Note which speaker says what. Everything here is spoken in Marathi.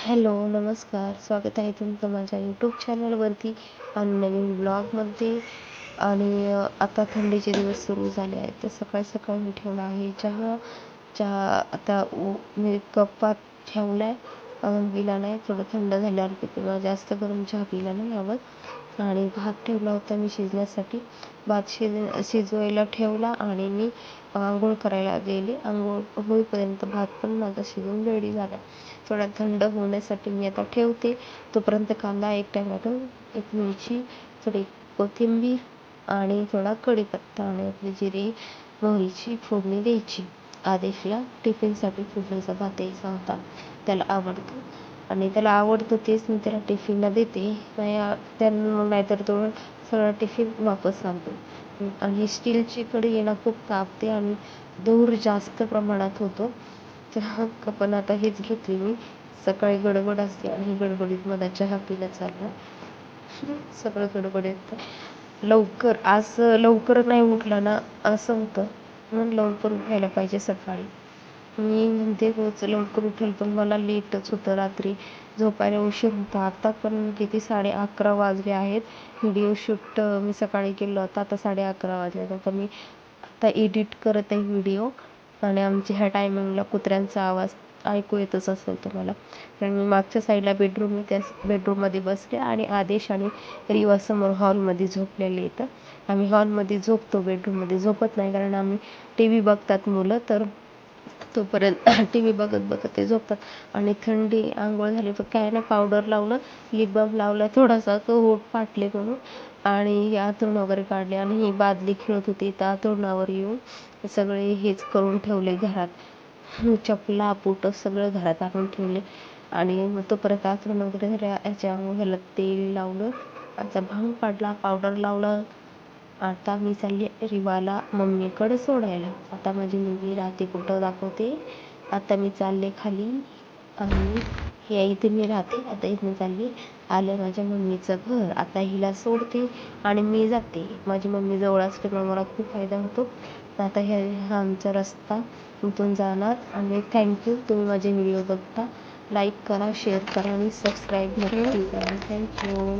Speaker 1: हॅलो, नमस्कार. स्वागत आहे तुमचं माझ्या यूट्यूब चॅनलवरती आणि नवीन ब्लॉगमध्ये. आणि आता थंडीचे दिवस सुरू झाले आहेत, तर सकाळी सकाळी मी ठेवला आहे चहा. आता मी कपात ठेवला आहे, पिला नाही. थोडं थंड झाल्यावर पिते, जास्त गरम चहा पिला नाही आवडत. आणि भात ठेवला होता मी शिजण्यासाठी. भात शिजवायला ठेवला आणि मी आंघोळ करायला गेले. आंघोळ होईपर्यंत भात पण माझा शिजून रेडी झाला. थोडा थंड होण्यासाठी मी आता ठेवते. तोपर्यंत कांदा, एक टमॅटो, एक मिरची, थोडी कोथिंबीर आणि थोडा कढीपत्ता आणि आपली जिरे मोहरीची फोडणी द्यायची. आदेशला टिफिनसाठी फोडणीचा भात द्यायचा होता, त्याला आवडतो आणि त्याला आवडतं तेच मी त्याला टिफिनला देते. नाहीतर तो सगळा टिफिन वापस आणतो. आणि स्टीलची कढई आहे ना, खूप तापते आणि धूर जास्त प्रमाणात होतो. तर पण आता हेच घेतली मी. सकाळी गडबड असते आणि गडबडीत मला चहा पिला चालला. सगळं गडबडीत आज लवकर नाही उठला ना, असं होतं. म्हणून लवकर उठायला पाहिजे सकाळी. मी म्हणते रोज लवकर उठेल, पण मला लेटच होतं. रात्री झोपायला उशीर होता. आता पण किती 11:30 वाजले आहेत. व्हिडिओ शूट मी सकाळी केलं होतं, आता 11:30 वाजले. आता मी एडिट करत आहे व्हिडिओ. आणि आमच्या ह्या टायमिंगला कुत्र्यांचा आवाज ऐकू येतच असेल तुम्हाला. कारण मी मागच्या साईडला त्या बेडरूममध्ये बसले आणि आदेश आणि रिवा समोर हॉलमध्ये झोपलेले येतं. आम्ही हॉलमध्ये झोपतो, बेडरूममध्ये झोपत नाही, कारण आम्ही टी व्ही बघतात मुलं, तर तोपर्यंत टी व्ही बघत बघत ते झोपतात. आणि थंडी, आंघोळ झाली तर काय ना, पावडर लावलं, लिप बाम लावला थोडासा, तो होठ फाटले म्हणून, आणि अंथरूण वगैरे काढले. आणि ही बादली खेळत होती, तर अंथरुणावर येऊन सगळे हेच करून ठेवले घरात. चपला बुटं सगळं घरात आणून ठेवले. आणि मग तोपर्यंत अंथरूण वगैरे झाले. ह्याला तेल लावलं, आता भांग पाडला, पावडर लावलं. आता मी चालली रिवाला मम्मीकडे सोडायला. आता माझी मम्मी राहते कुठं दाखवते. आता मी चालले खाली आणि इथे मी राहते. आता इथे चालली, आलं माझ्या मम्मीचं घर. आता हिला सोडते आणि मी जाते. माझी मम्मी जवळ असल्यामुळे मला खूप फायदा होतो. आता हा आमचा रस्ता, इथून जाणार. आणि थँक्यू, तुम्ही माझे व्हिडिओ बघता. लाईक करा, शेअर करा आणि सबस्क्राईब नक्की करा. थँक्यू.